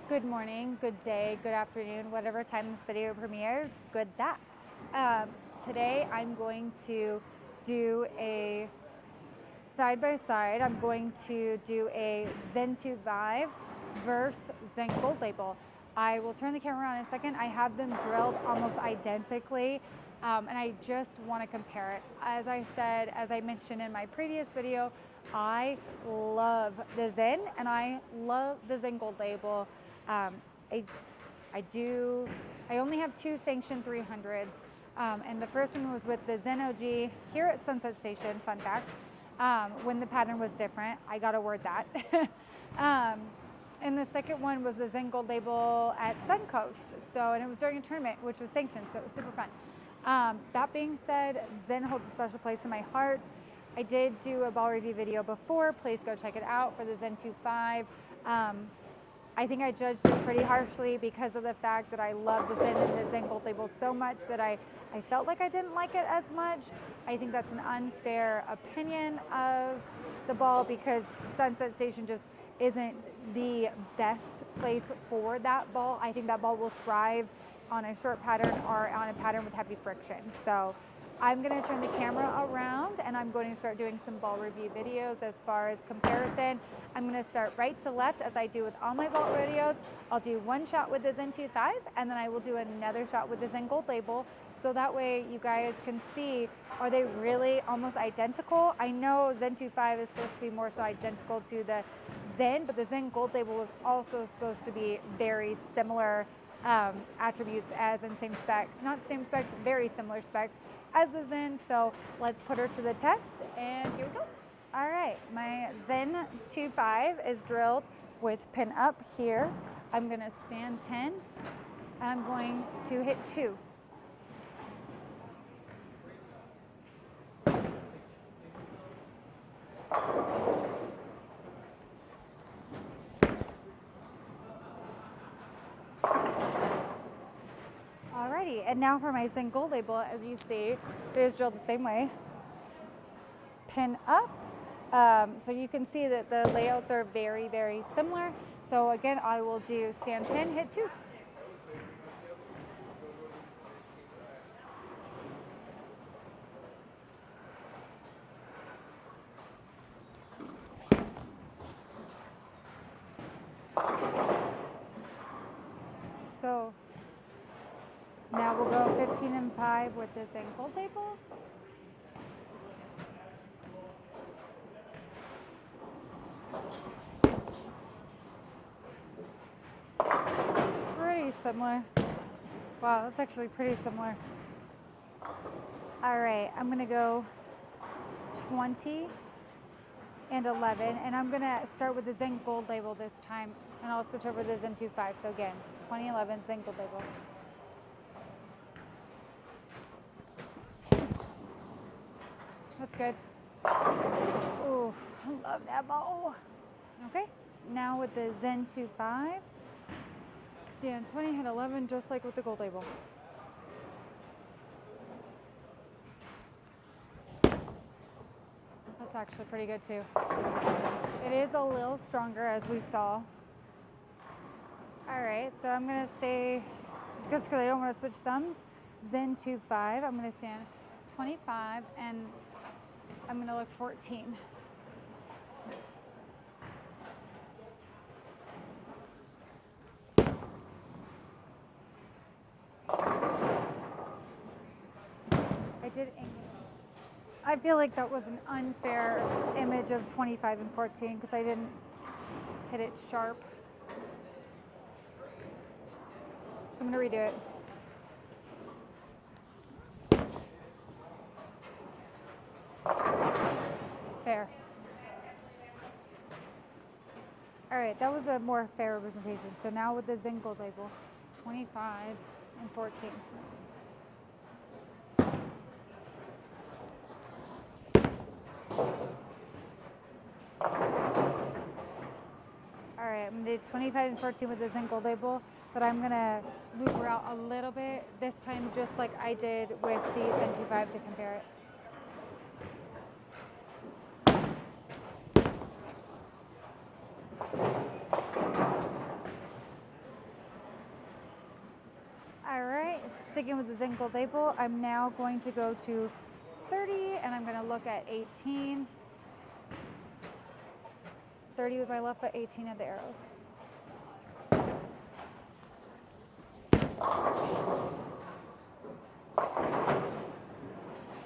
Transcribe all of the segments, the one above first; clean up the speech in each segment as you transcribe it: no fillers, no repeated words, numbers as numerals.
Good morning, good day, good afternoon, whatever time this video premieres, good that. Today I'm going to do a side-by-side. I'm going to do a Zen 2 Vive versus Zen Gold label. I will turn the camera on in a second. I have them drilled almost identically, and I just want to compare it. As I mentioned in my previous video, I love the Zen and I love the Zen Gold label. I only have two sanctioned 300s, and the first one was with the Zen OG here at Sunset Station, fun fact, when the pattern was different. I gotta word that. And the second one was the Zen Gold label at Suncoast, and it was during a tournament, which was sanctioned, so it was super fun. That being said, Zen holds a special place in my heart. I did do a ball review video before. Please go check it out for the Zen 2.5. I think I judged it pretty harshly because of the fact that I love the Zen and the Zen Gold label so much that I felt like I didn't like it as much. I think that's an unfair opinion of the ball because Sunset Station just isn't the best place for that ball. I think that ball will thrive on a short pattern or on a pattern with heavy friction. So I'm going to turn the camera around and I'm going to start doing some ball review videos as far as comparison. I'm going to start right to left as I do with all my ball videos. I'll do one shot with the Zen 2.5 and then I will do another shot with the Zen Gold label. So that way you guys can see, are they really almost identical? I know Zen 2.5 is supposed to be more so identical to the Zen, but the Zen Gold label was also supposed to be very similar attributes as in same specs. Not same specs, very similar specs as the Zen. So let's put her to the test and here we go. All right, my Zen 2.5 is drilled with pin up here. I'm gonna stand 10 and I'm going to hit 2. Alrighty, and now for my Zen Gold label, as you see, it is drilled the same way. Pin up, so you can see that the layouts are very, very similar. So again, I will do stand 10, hit 2. So now we'll go 15 and 5 with this Zen Gold label. Pretty similar. Wow, that's actually pretty similar. All right, I'm gonna go 20 and 11, and I'm gonna start with the Zen Gold label this time, and I'll switch over to the Zen 2.5. So again, 20, 11, Zen Gold label. That's good. Ooh, I love that ball. Okay, now with the Zen 2.5, stand 20, hit 11, just like with the Gold label. That's actually pretty good too. It is a little stronger as we saw. All right, so I'm gonna stay, just because I don't want to switch thumbs, Zen 2.5, I'm gonna stand 25 and I'm gonna look 14. I feel like that was an unfair image of 25 and 14 because I didn't hit it sharp. So I'm gonna redo it. Fair. All right, that was a more fair representation. So now with the Zen Gold label, 25 and 14. All right, I'm gonna do 25 and 14 with the Zen Gold label, but I'm gonna loop her out a little bit this time, just like I did with the Zen 2.5 to compare it. sticking with the Zen Gold label, I'm now going to go to 30 and I'm going to look at 18. 30 with my left foot, 18 at the arrows.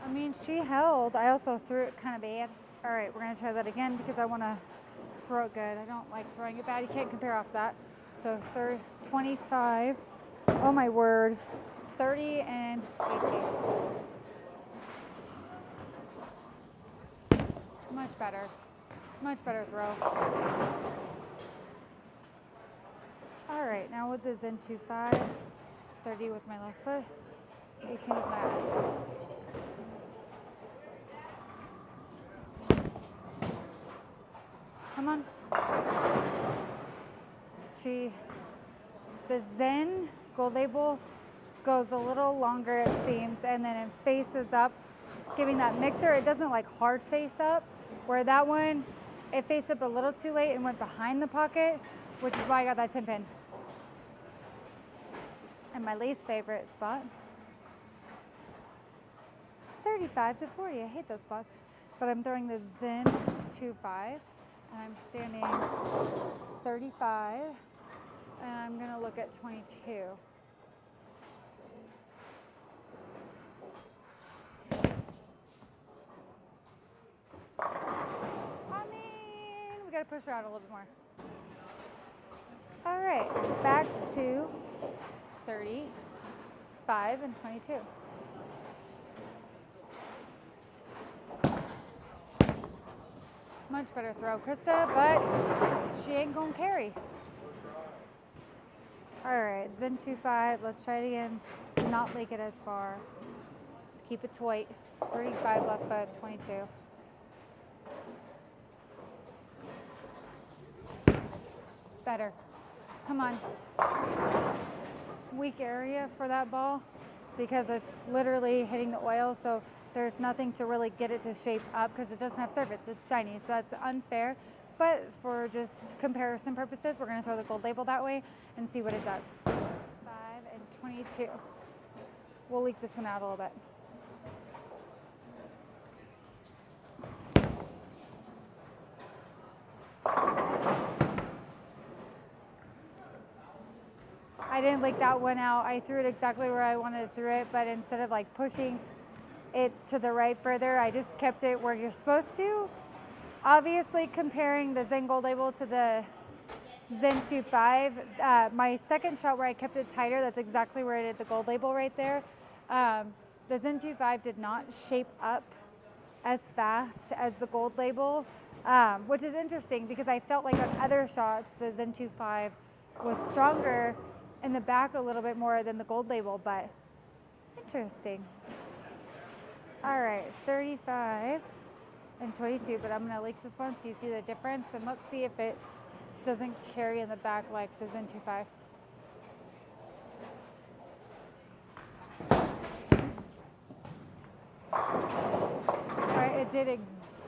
I mean, she held. I also threw it kind of bad. All right, we're going to try that again because I want to throw it good. I don't like throwing it bad. You can't compare off that. So 25. Oh my word. 30 and 18. Much better. Much better throw. All right, now with the Zen 2-5, 30 with my left foot, 18 with my eyes. Come on. The Zen Gold label goes a little longer, it seems, and then it faces up, giving that mixer. It doesn't like hard face up, where that one, it faced up a little too late and went behind the pocket, which is why I got that 10 pin. And my least favorite spot, 35 to 40. I hate those spots. But I'm throwing the Zen 2-5, and I'm standing 35, and I'm gonna look at 22. We gotta push her out a little bit more. All right, back to 35 and 22. Much better throw, Krista, but she ain't gonna carry. All right, Zen 2-5, let's try it again. Not leak it as far. Let's keep it tight. 35 left foot, 22. Better. Come on. Weak area for that ball because it's literally hitting the oil, so there's nothing to really get it to shape up because it doesn't have surface. It's shiny, so that's unfair. But for just comparison purposes, we're going to throw the gold label that way and see what it does. 5 and 22. We'll leak this one out a little bit. I didn't leak that one out. I threw it exactly where I wanted to throw it, but instead of like pushing it to the right further, I just kept it where you're supposed to. Obviously, comparing the Zen Gold label to the Zen 2-5, my second shot where I kept it tighter, that's exactly where I did the gold label right there. The Zen 2-5 did not shape up as fast as the gold label, which is interesting because I felt like on other shots, the Zen 2-5 was stronger in the back a little bit more than the gold label, but interesting. All right, 35 and 22, but I'm gonna leak this one so you see the difference, and let's see if it doesn't carry in the back like the Zen 2-5. All right, it did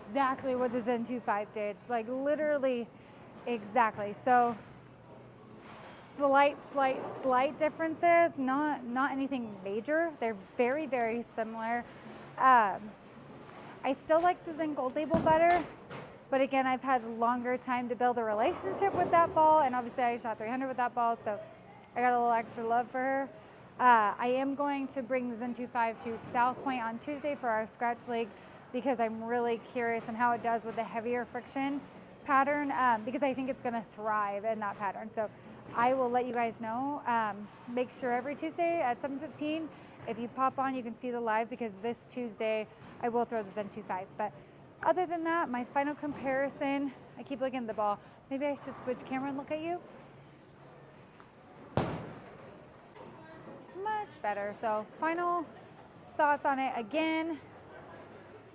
exactly what the Zen 2-5 did, like literally exactly. So slight differences, not anything major. They're very, very similar. I still like the Zen Gold label better, but again, I've had longer time to build a relationship with that ball, and obviously I shot 300 with that ball, so I got a little extra love for her. I am going to bring the Zen 2-5 to South Point on Tuesday for our scratch league because I'm really curious on how it does with the heavier friction pattern, because I think it's going to thrive in that pattern. So I will let you guys know. Make sure every Tuesday at 7:15, if you pop on, you can see the live, because this Tuesday I will throw the Zen 2-5. But other than that, my final comparison, I keep looking at the ball. Maybe I should switch camera and look at you. Much better. So final thoughts on it. Again,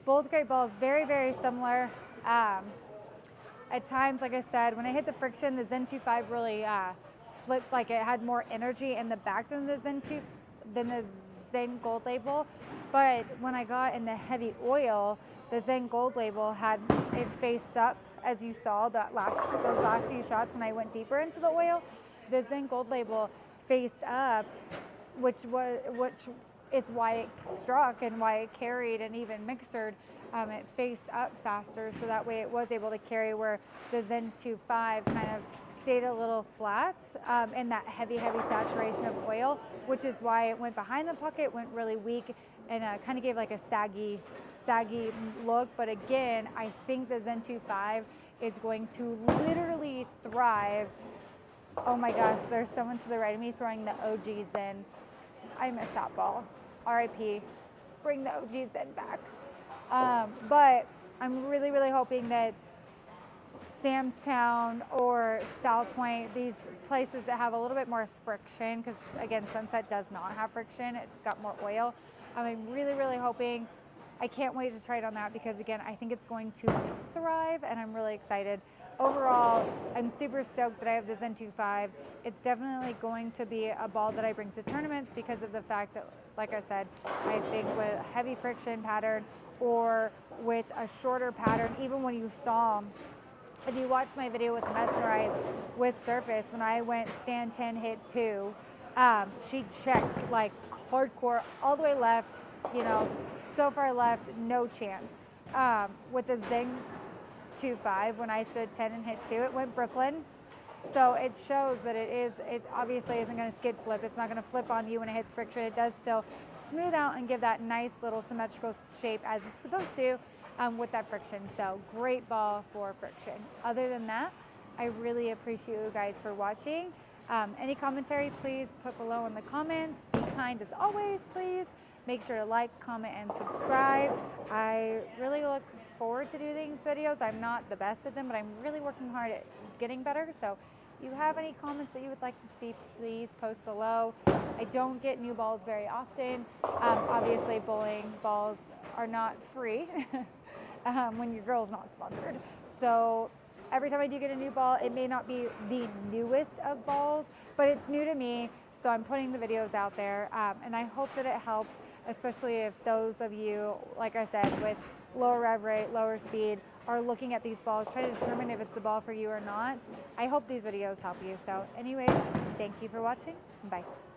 both great balls, very, very similar. At times, like I said, when I hit the friction, the Zen 2-5 really flipped, like it had more energy in the back than the Zen Gold label. But when I got in the heavy oil, the Zen Gold label had it faced up, as you saw those last few shots when I went deeper into the oil. The Zen Gold label faced up which is why it struck and why it carried and even mixered. It faced up faster, so that way it was able to carry, where the Zen 2.5 kind of stayed a little flat in that heavy saturation of oil, which is why it went behind the pocket, went really weak, and kind of gave like a saggy look. But again, I think the Zen 2.5 is going to literally thrive. Oh my gosh, there's someone to the right of me throwing the OG Zen. I miss that ball. RIP. Bring the OG Zen back. But I'm really hoping that Samstown or South Point, these places that have a little bit more friction, because again, Sunset does not have friction, it's got more oil. I'm really hoping. I can't wait to try it on that, because again, I think it's going to thrive, and I'm really excited. Overall, I'm super stoked that I have the Zen 2.5. It's definitely going to be a ball that I bring to tournaments, because of the fact that, like I said, I think with a heavy friction pattern or with a shorter pattern, even when you saw, if you watched my video with Mesmerize with Surface, when I went stand 10, hit 2, she checked like hardcore all the way left, so far left, no chance. With the Zen 2.5, when I stood 10 and hit 2, it went Brooklyn. So it shows that it obviously isn't going to skid flip. It's not going to flip on you when it hits friction. It does still smooth out and give that nice little symmetrical shape as it's supposed to with that friction. So great ball for friction. Other than that, I really appreciate you guys for watching. Any commentary, please put below in the comments. Be kind as always, please. Make sure to like, comment, and subscribe. I really look forward to doing these videos. I'm not the best at them, but I'm really working hard at getting better. So if you have any comments that you would like to see, please post below. I don't get new balls very often. Obviously, bowling balls are not free when your girl's not sponsored. So every time I do get a new ball, it may not be the newest of balls, but it's new to me. So I'm putting the videos out there, and I hope that it helps, especially if those of you, like I said, with lower rev rate, lower speed, are looking at these balls, trying to determine if it's the ball for you or not. I hope these videos help you. So anyways, thank you for watching. Bye.